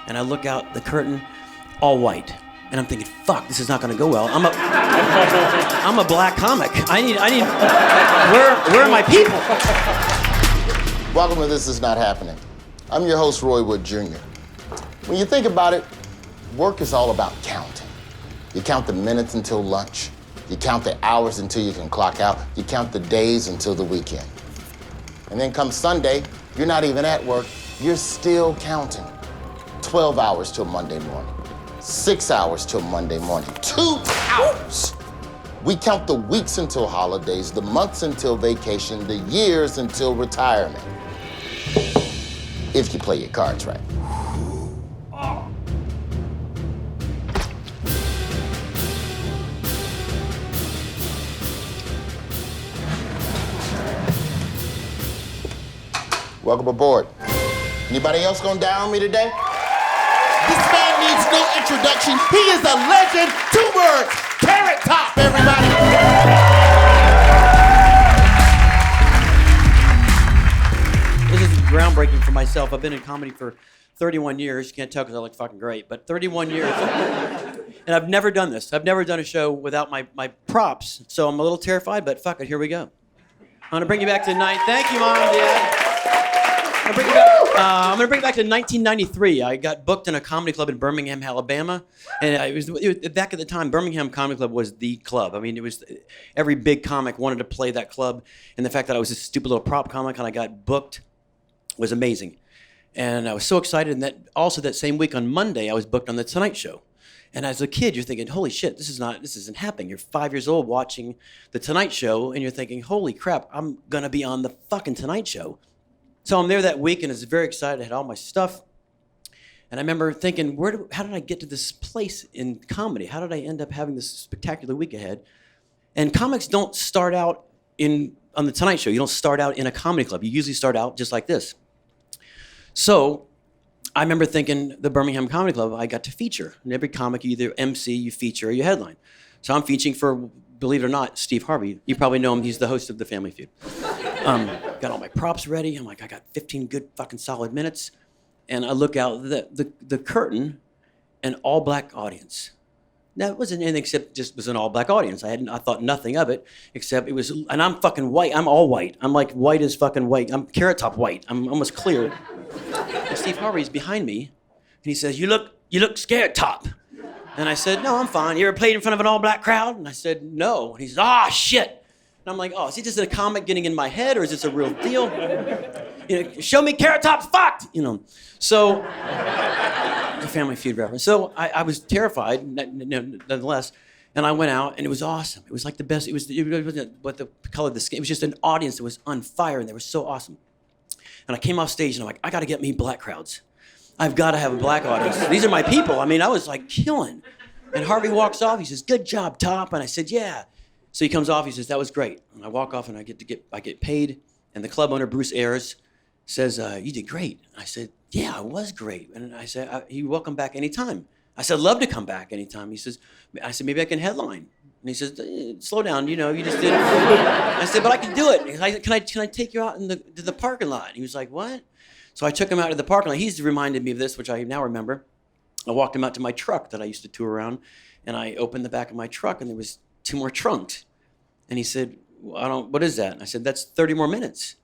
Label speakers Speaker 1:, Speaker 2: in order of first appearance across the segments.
Speaker 1: and I look out the curtain, all white. And I'm thinking, fuck, this is not gonna go well. I'm a black comic. I need, where are my people?
Speaker 2: Welcome to This Is Not Happening. I'm your host, Roy Wood Jr. When you think about it, work is all about counting. You count the minutes until lunch. You count the hours until you can clock out. You count the days until the weekend. And then come Sunday, you're not even at work. You're still counting. 12 hours till Monday morning. 6 hours till Monday morning. 2 hours. We count the weeks until holidays, the months until vacation, the years until retirement. If you play your cards right. Welcome aboard. Anybody else gonna down me today? This man needs no introduction. He is a legend. 2 words, Carrot Top, everybody.
Speaker 1: This is groundbreaking for myself. I've been in comedy for 31 years. You can't tell because I look fucking great, but 31 years. And I've never done this. I've never done a show without my props. So I'm a little terrified, but fuck it, here we go. I'm gonna bring you back to night. Thank you, Mom and Dad. I'm gonna bring it back to 1993. I got booked in a comedy club in Birmingham, Alabama, and it was back at the time. Birmingham Comedy Club was the club. I mean, it was every big comic wanted to play that club, and the fact that I was a stupid little prop comic and I got booked was amazing, and I was so excited. And that also that same week on Monday, I was booked on the Tonight Show. And as a kid, you're thinking, holy shit, this isn't happening. You're 5 years old watching the Tonight Show, and you're thinking, holy crap, I'm gonna be on the fucking Tonight Show. So I'm there that week and I was very excited. I had all my stuff. And I remember thinking, how did I get to this place in comedy? How did I end up having this spectacular week ahead? And comics don't start out on the Tonight Show. You don't start out in a comedy club. You usually start out just like this. So I remember thinking the Birmingham Comedy Club, I got to feature. And every comic, you either MC, you feature, or you headline. So I'm featuring for, believe it or not, Steve Harvey. You probably know him. He's the host of The Family Feud. Got all my props ready. I'm like, I got 15 good fucking solid minutes. And I look out the curtain, an all black audience. Now, it wasn't anything except just was an all black audience. I thought nothing of it, except it was, and I'm fucking white. I'm all white. I'm like white as fucking white. I'm Carrot Top white. I'm almost clear. And Steve Harvey's behind me, and he says, you look scared, Top. And I said, no, I'm fine. You ever played in front of an all black crowd? And I said, no. And he said, shit. And I'm like, is he just a comic getting in my head, or is this a real deal? Show me Carrot Top's fucked, So, the Family Feud reference. So I was terrified, nonetheless, and I went out, and it was awesome. It was like the best. It wasn't what the color of the skin. It was just an audience that was on fire, and they were so awesome. And I came off stage, and I'm like, I got to get me black crowds. I've got to have a black audience. These are my people. I mean, I was like killing. And Harvey walks off. He says, good job, Top. And I said, yeah. So he comes off, he says, that was great. And I walk off and I get paid. And the club owner, Bruce Ayers, says, you did great. And I said, yeah, it was great. And I said, you're welcome back anytime. I said, I'd love to come back anytime. I said, maybe I can headline. And he says, slow down, you just did it. I said, but I can do it. Can I take you out to the parking lot? And he was like, what? So I took him out to the parking lot. He's reminded me of this, which I now remember. I walked him out to my truck that I used to tour around. And I opened the back of my truck and there was 2 more trunks. And he said, what is that? And I said, that's 30 more minutes.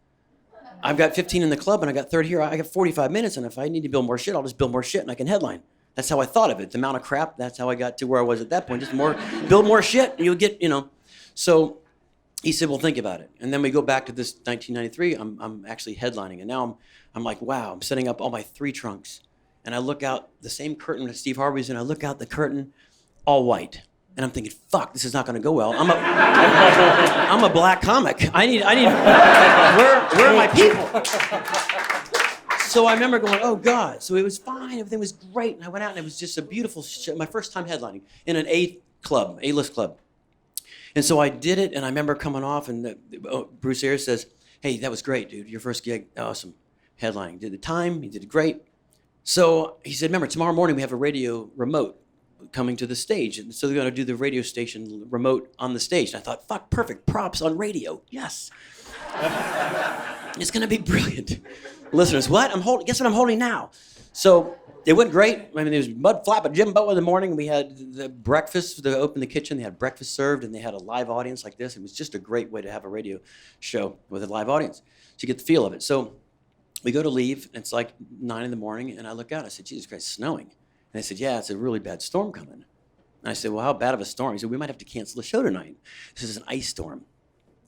Speaker 1: I've got 15 in the club and I got 30 here. I got 45 minutes. And if I need to build more shit, I'll just build more shit and I can headline. That's how I thought of it. The amount of crap, that's how I got to where I was at that point. Just build more shit and you'll get, So he said, well, think about it. And then we go back to this 1993. I'm actually headlining. And now I'm like, wow, I'm setting up all my 3 trunks. And I look out the same curtain that Steve Harvey's in. I look out the curtain, all white. And I'm thinking, fuck, this is not gonna go well. I'm a black comic. where are my people? So I remember going, oh God. So it was fine, everything was great. And I went out and it was just a beautiful show. My first time headlining in an A-list club. And so I did it and I remember coming off and Bruce Ayers says, hey, that was great, dude. Your first gig, awesome. Headlining, did the time, he did great. So he said, remember, tomorrow morning we have a radio remote coming to the stage. And so they're going to do the radio station remote on the stage. And I thought, fuck, perfect, props on radio. Yes. It's going to be brilliant. Listeners, what? Guess what I'm holding now? So It went great. I mean, there was Mudflap at Jimbo in the morning. We had the breakfast to open the kitchen. They had breakfast served, and they had a live audience like this. It was just a great way to have a radio show with a live audience to get the feel of it. So we go to leave, and it's like 9 in the morning, and I look out. I said, Jesus Christ, it's snowing. And they said, yeah, it's a really bad storm coming. And I said, well, how bad of a storm? He said, we might have to cancel the show tonight. This is an ice storm.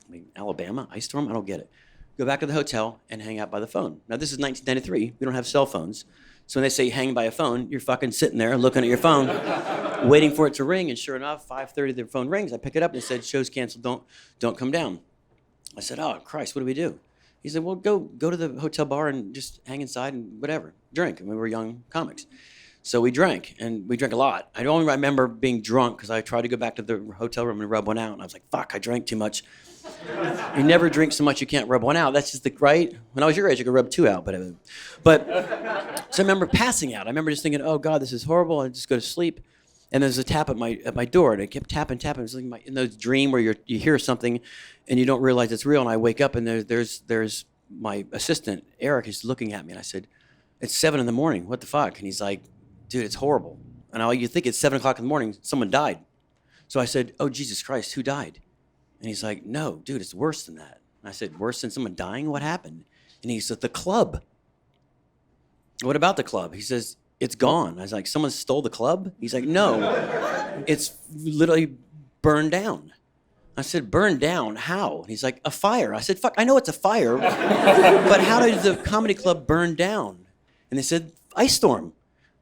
Speaker 1: I mean, Alabama, ice storm? I don't get it. Go back to the hotel and hang out by the phone. Now, this is 1993. We don't have cell phones. So when they say hang by a phone, you're fucking sitting there looking at your phone, waiting for it to ring. And sure enough, 5:30, the phone rings. I pick it up and it said, show's canceled, don't come down. I said, oh, Christ, what do we do? He said, well, go to the hotel bar and just hang inside and whatever, drink. And we were young comics. So we drank, and we drank a lot. I only remember being drunk because I tried to go back to the hotel room and rub one out. And I was like, fuck, I drank too much. You never drink so much you can't rub one out. That's just right. When I was your age, I could rub 2 out. But so I remember passing out. I remember just thinking, oh, God, this is horrible. I just go to sleep. And there's a tap at my door, and I kept tapping. It was like in those dream where you hear something and you don't realize it's real. And I wake up, and there's my assistant, Eric, is looking at me. And I said, it's 7 in the morning. What the fuck? And he's like, dude, it's horrible. And all you think it's 7 o'clock in the morning, someone died. So I said, oh, Jesus Christ, who died? And he's like, no, dude, it's worse than that. And I said, worse than someone dying? What happened? And he said, the club. What about the club? He says, it's gone. I was like, someone stole the club? He's like, no, it's literally burned down. I said, burned down? How? And he's like, a fire. I said, fuck, I know it's a fire, but how did the comedy club burn down? And they said, ice storm.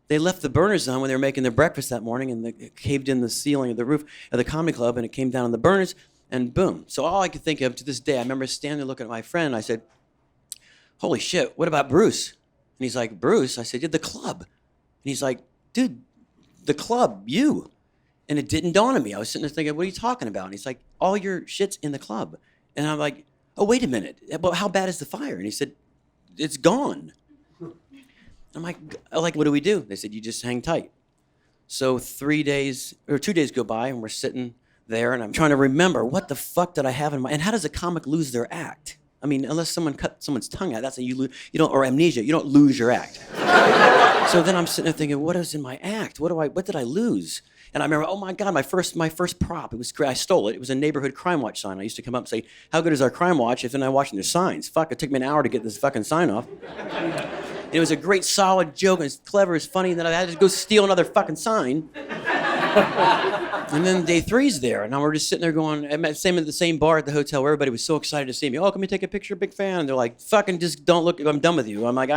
Speaker 1: They left the burners on when they were making their breakfast that morning, and it caved in the ceiling of the roof of the comedy club, and it came down on the burners, and boom. So all I could think of to this day, I remember standing there looking at my friend, and I said, holy shit, what about Bruce? And he's like, Bruce? I said, yeah, the club. And he's like, dude, the club, you. And it didn't dawn on me. I was sitting there thinking, what are you talking about? And he's like, all your shit's in the club. And I'm like, oh, wait a minute. But how bad is the fire? And he said, it's gone. I'm like, what do we do? They said, you just hang tight. So 2 days go by, and we're sitting there, and I'm trying to remember, what the fuck did I have in my, and how does a comic lose their act? I mean, unless someone cut someone's tongue out, that's how you lose, or amnesia, you don't lose your act. So then I'm sitting there thinking, what is in my act? What did I lose? And I remember, oh my God, my first prop, it was great. I stole it. It was a neighborhood crime watch sign. I used to come up and say, how good is our crime watch if they're not watching their signs? Fuck, it took me an hour to get this fucking sign off. And it was a great, solid joke, and it's clever, it's funny, and then I had to go steal another fucking sign. And then day 3's there, and now we're just sitting there going, I'm at the same bar at the hotel where everybody was so excited to see me. Oh, can we take a picture? Big fan. And they're like, fucking just don't look, I'm done with you. I'm like,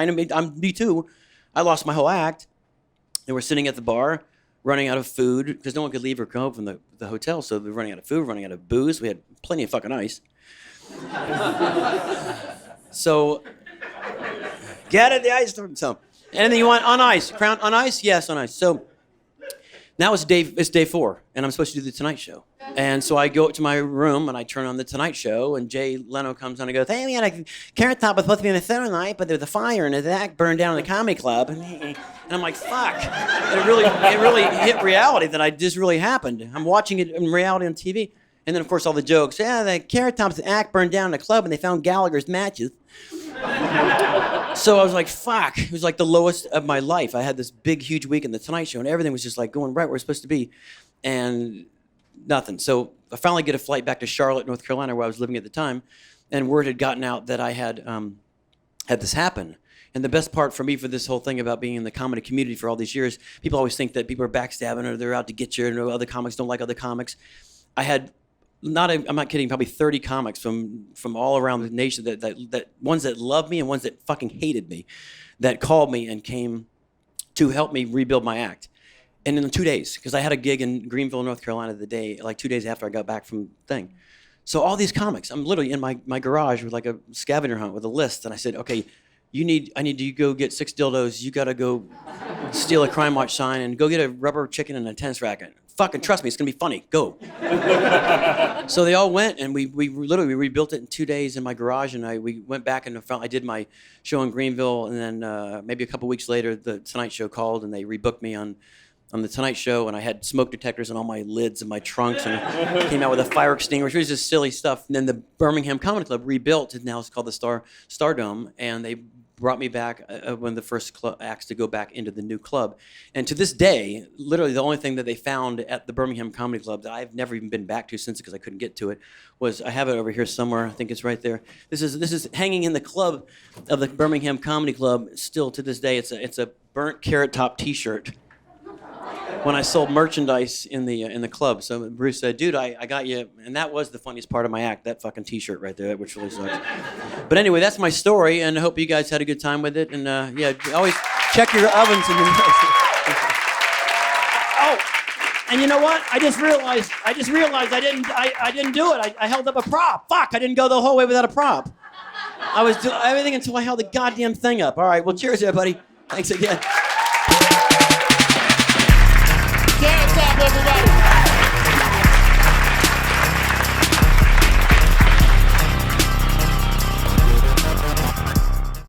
Speaker 1: me too. I lost my whole act. And we're sitting at the bar, running out of food, because no one could leave or come from the hotel, so we're running out of food, running out of booze. We had plenty of fucking ice. So, get it, the ice. So, anything you want on ice? Crown on ice? Yes, on ice. So, now it's day 4, and I'm supposed to do the Tonight Show. And so I go up to my room, and I turn on the Tonight Show, and Jay Leno comes on and goes, hey, we had a Carrot Top was supposed to be on the Saturday night, but there was a fire, and that burned down in the comedy club. And I'm like, fuck. And it really hit reality that this really happened. I'm watching it in reality on TV. And then, of course, all the jokes. Yeah, the Carrot Top's act burned down in the club, and they found Gallagher's matches. So I was like, fuck. It was like the lowest of my life. I had this big, huge week in the Tonight Show, and everything was just like going right where it's supposed to be. And nothing. So I finally get a flight back to Charlotte, North Carolina, where I was living at the time, and word had gotten out that I had this happen. And the best part for me for this whole thing about being in the comedy community for all these years, people always think that people are backstabbing or they're out to get you, or other comics don't like other comics. I had I'm not kidding, probably 30 comics from all around the nation that ones that loved me and ones that fucking hated me, that called me and came to help me rebuild my act. And in 2 days, because I had a gig in Greenville, North Carolina like 2 days after I got back from the thing. So all these comics, I'm literally in my garage with like a scavenger hunt with a list, and I said, okay, I need you to go get 6 dildos, you gotta go steal a Crime Watch sign, and go get a rubber chicken and a tennis racket. Fucking trust me, it's gonna be funny, go. So they all went, and we literally rebuilt it in 2 days in my garage, and we went back and I did my show in Greenville, and then maybe a couple weeks later, the Tonight Show called, and they rebooked me on the Tonight Show, and I had smoke detectors on all my lids and my trunks, and I came out with a fire extinguisher. It was just silly stuff. And then the Birmingham Comedy Club rebuilt, and now it's called the Stardome, and they brought me back when the first acts to go back into the new club. And to this day, literally the only thing that they found at the Birmingham Comedy Club that I've never even been back to since because I couldn't get to it was, I have it over here somewhere. I think it's right there. This is hanging in the club of the Birmingham Comedy Club still to this day. It's a burnt Carrot Top T-shirt. When I sold merchandise in the club. So Bruce said, dude, I got you. And that was the funniest part of my act, that fucking T-shirt right there, which really sucks. But anyway, that's my story, and I hope you guys had a good time with it. And yeah, always check your ovens. Oh, and you know what? I just realized I didn't do it. I held up a prop. Fuck, I didn't go the whole way without a prop. I was doing everything until I held the goddamn thing up. All right, well, cheers, everybody. Thanks again.
Speaker 2: Hands up, everybody.